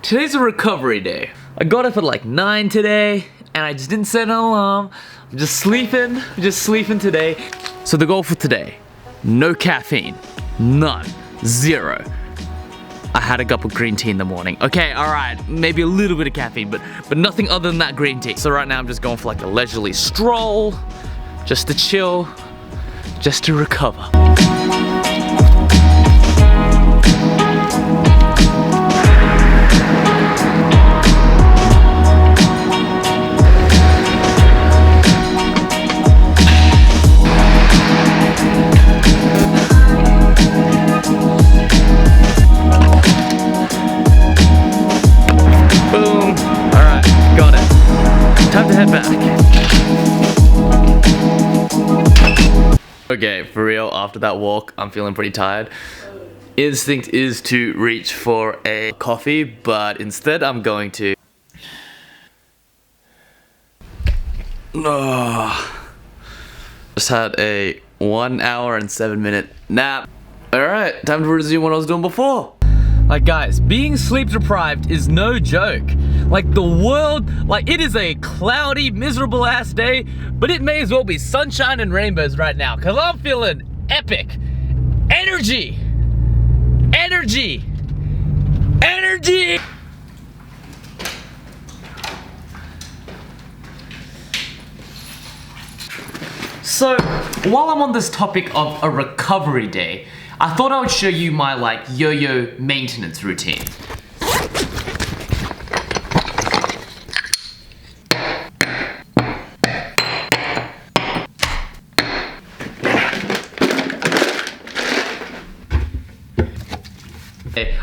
Today's a recovery day. I got up at like 9 today, and I just didn't set an alarm. I'm just sleeping today. So the goal for today, no caffeine, none, zero. I had a cup of green tea in the morning. Okay, alright, maybe a little bit of caffeine, but nothing other than that green tea. So right now I'm just going for like a leisurely stroll, just to chill, just to recover. Time to head back. Okay, for real, after that walk, I'm feeling pretty tired. Instinct is to reach for a coffee, but instead I'm going to... Just had a 1 hour and 7-minute nap. Alright, time to resume what I was doing before. Like guys, being sleep deprived is no joke. Like the world, like it is a cloudy, miserable ass day, but it may as well be sunshine and rainbows right now, cause I'm feeling epic. Energy! Energy! Energy! So, while I'm on this topic of a recovery day, I thought I would show you my like yo-yo maintenance routine.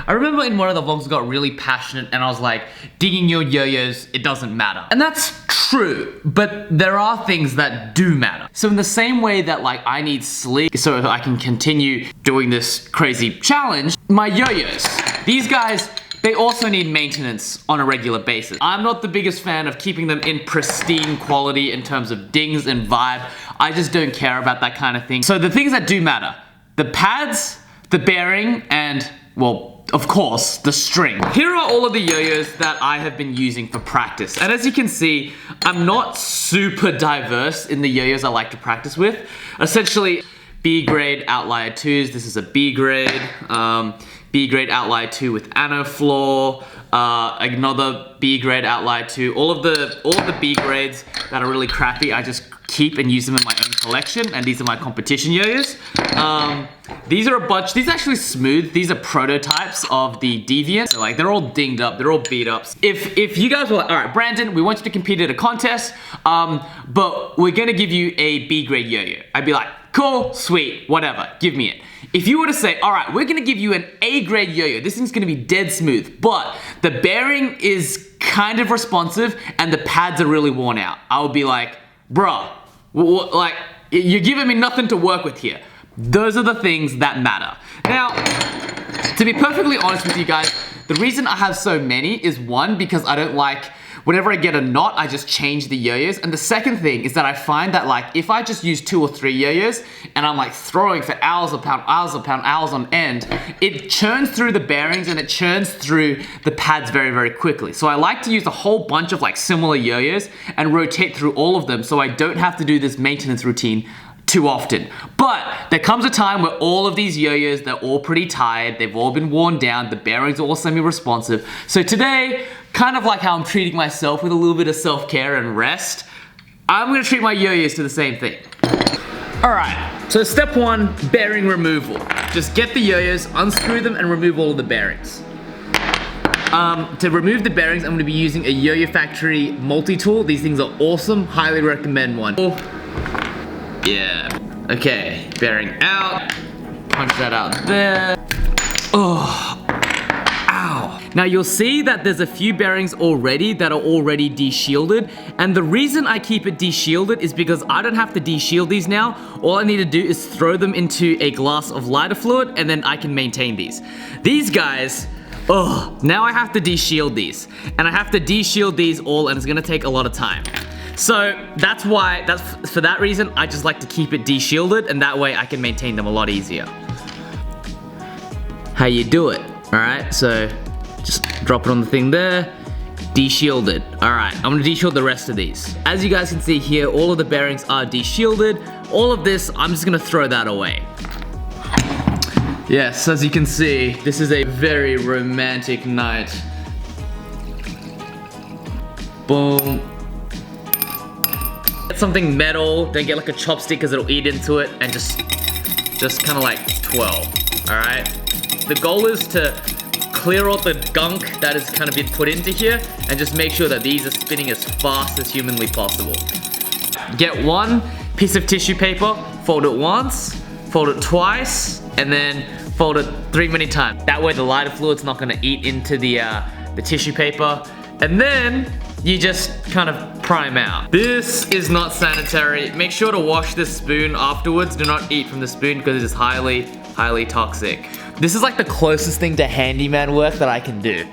I remember in one of the vlogs I got really passionate and I was like, digging your yo-yos, it doesn't matter. And that's true, but there are things that do matter. So in the same way that like I need sleep so I can continue doing this crazy challenge, my yo-yos, these guys, they also need maintenance on a regular basis. I'm not the biggest fan of keeping them in pristine quality in terms of dings and vibe. I just don't care about that kind of thing. So the things that do matter, the pads, the bearing, and well, of course, the string. Here are all of the yo-yos that I have been using for practice. And as you can see, I'm not super diverse in the yo-yos I like to practice with. Essentially, B grade Outlier 2s. This is a B grade. B grade Outlier 2 with Anofloor. Another B grade Outlier 2. All of the B grades that are really crappy, I just keep and use them in my own collection, and these are my competition yo-yos. These are a bunch, these are actually smooth. These are prototypes of the Deviant. So like they're all dinged up, they're all beat up. If you guys were like, all right, Brandon, we want you to compete at a contest, but we're gonna give you a B grade yo-yo. I'd be like, cool, sweet, whatever, give me it. If you were to say, all right, we're gonna give you an A grade yo-yo, this thing's gonna be dead smooth, but the bearing is kind of responsive and the pads are really worn out, I would be like, bruh, like, you're giving me nothing to work with here. Those are the things that matter. Now, to be perfectly honest with you guys, the reason I have so many is one, because I don't like, whenever I get a knot, I just change the yo-yos. And the second thing is that I find that like, if I just use 2 or 3 yo-yos, and I'm like throwing for hours on end, it churns through the bearings and it churns through the pads very, very quickly. So I like to use a whole bunch of like similar yo-yos and rotate through all of them so I don't have to do this maintenance routine too often. But there comes a time where all of these yo-yos, they're all pretty tired, they've all been worn down, the bearings are all semi-responsive. So today, kind of like how I'm treating myself with a little bit of self-care and rest, I'm gonna treat my yo-yos to the same thing. Alright, so step 1, bearing removal. Just get the yo-yos, unscrew them, and remove all of the bearings. To remove the bearings, I'm gonna be using a Yo-Yo Factory multi-tool. These things are awesome, highly recommend one. Yeah, okay, bearing out, punch that out there. Oh, ow. Now you'll see that there's a few bearings already that are already de-shielded, and the reason I keep it de-shielded is because I don't have to de-shield these now. All I need to do is throw them into a glass of lighter fluid, and then I can maintain these. These guys, oh, now I have to de-shield these, and I have to de-shield these all, and it's gonna take a lot of time. So that's why, for that reason, I just like to keep it de-shielded, and that way I can maintain them a lot easier. how you do it. Alright, so just drop it on the thing there. De-shielded. Alright, I'm gonna de-shield the rest of these. As you guys can see here, all of the bearings are de-shielded. All of this, I'm just gonna throw that away. Yes, as you can see, this is a very romantic night. Boom. Get something metal, then get like a chopstick because it'll eat into it, and just kind of like twirl. Alright? The goal is to clear out the gunk that has kind of been put into here and just make sure that these are spinning as fast as humanly possible. Get one piece of tissue paper, fold it once, fold it twice, and then fold it 3 many times. That way the lighter fluid's not gonna eat into the tissue paper. And then you just kind of prime out. This is not sanitary. Make sure to wash this spoon afterwards. Do not eat from the spoon because it is highly, highly toxic. This is like the closest thing to handyman work that I can do.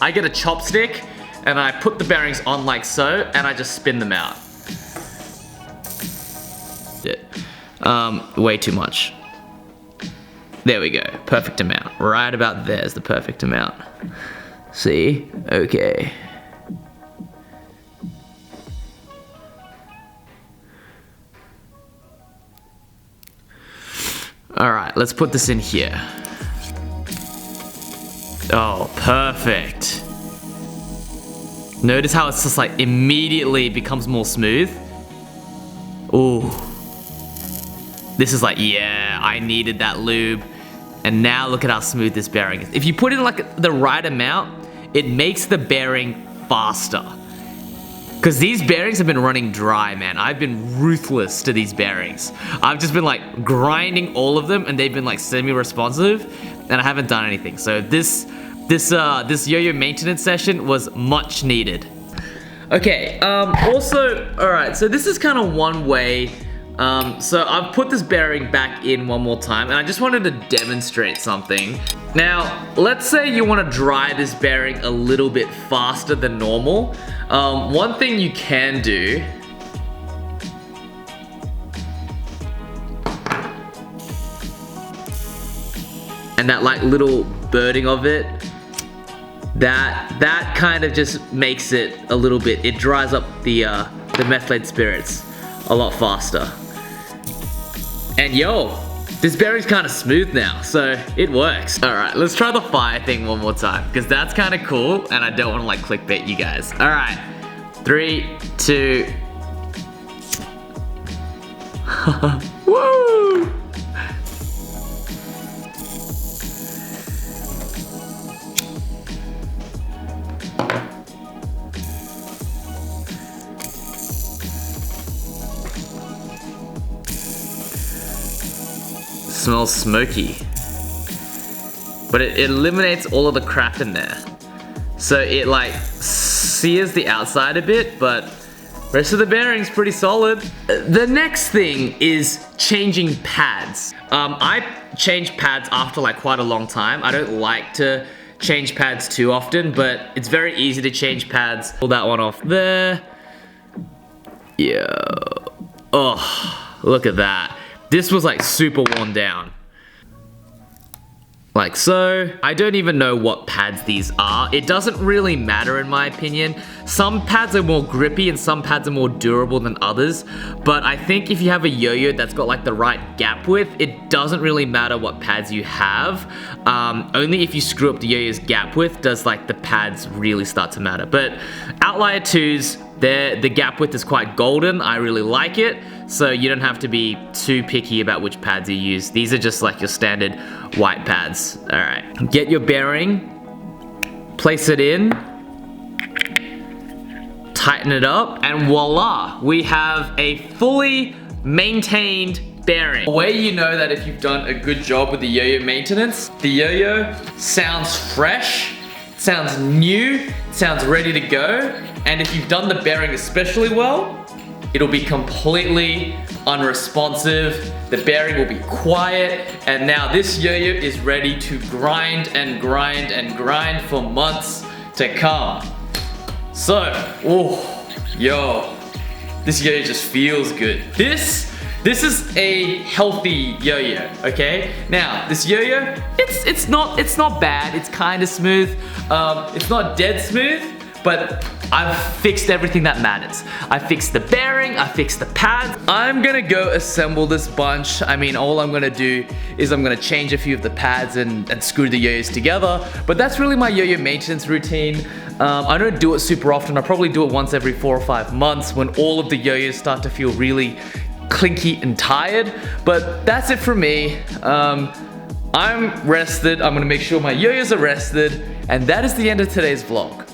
I get a chopstick and I put the bearings on like so and I just spin them out. Way too much. There we go, perfect amount. Right about there's the perfect amount. See? Okay. Alright, let's put this in here. Oh, perfect. Notice how it's just like immediately becomes more smooth. Ooh. This is like, yeah, I needed that lube. And now look at how smooth this bearing is. If you put in like the right amount, it makes the bearing faster. Because these bearings have been running dry, man. I've been ruthless to these bearings. I've just been like grinding all of them and they've been like semi-responsive and I haven't done anything. So this yo-yo maintenance session was much needed. Okay, also, alright, so this is kind of one way. So I've put this bearing back in one more time and I just wanted to demonstrate something. Now, let's say you want to dry this bearing a little bit faster than normal. One thing you can do and that like little birding of it, that kind of just makes it a little bit, it dries up the methylated spirits a lot faster. And yo, this bearing's kind of smooth now, so it works. All right, let's try the fire thing one more time, because that's kind of cool, and I don't want to like clickbait you guys. All right, 3, 2. Woo! Smells smoky, but it eliminates all of the crap in there, so it like sears the outside a bit, but rest of the bearing's pretty solid. The next thing is changing pads. I change pads after like quite a long time. I don't like to change pads too often, but it's very easy to change pads. Pull that one off there. Yeah. Oh, look at that. This was like super worn down. Like so. I don't even know what pads these are. It doesn't really matter in my opinion. Some pads are more grippy and some pads are more durable than others. But I think if you have a yo-yo that's got like the right gap width, it doesn't really matter what pads you have. Only if you screw up the yo-yo's gap width does like the pads really start to matter. But Outlier Tees, the gap width is quite golden. I really like it. So you don't have to be too picky about which pads you use. These are just like your standard white pads. All right, get your bearing, place it in, tighten it up, and voila, we have a fully maintained bearing. The way you know that if you've done a good job with the yo-yo maintenance, the yo-yo sounds fresh, sounds new, sounds ready to go, and if you've done the bearing especially well, it'll be completely unresponsive, the bearing will be quiet, and now this yo-yo is ready to grind and grind and grind for months to come. So, oh, yo, this yo-yo just feels good. This This is a healthy yo-yo, okay? Now, this yo-yo, it's not bad. It's kind of smooth. It's not dead smooth, but I've fixed everything that matters. I fixed the bearing, I fixed the pads. I'm gonna go assemble this bunch. I mean, all I'm gonna do is I'm gonna change a few of the pads and screw the yo-yos together. But that's really my yo-yo maintenance routine. I don't do it super often. I probably do it once every 4 or 5 months when all of the yo-yos start to feel really clinky and tired. But that's it for me. I'm rested. I'm gonna make sure my yo-yos are rested. And that is the end of today's vlog.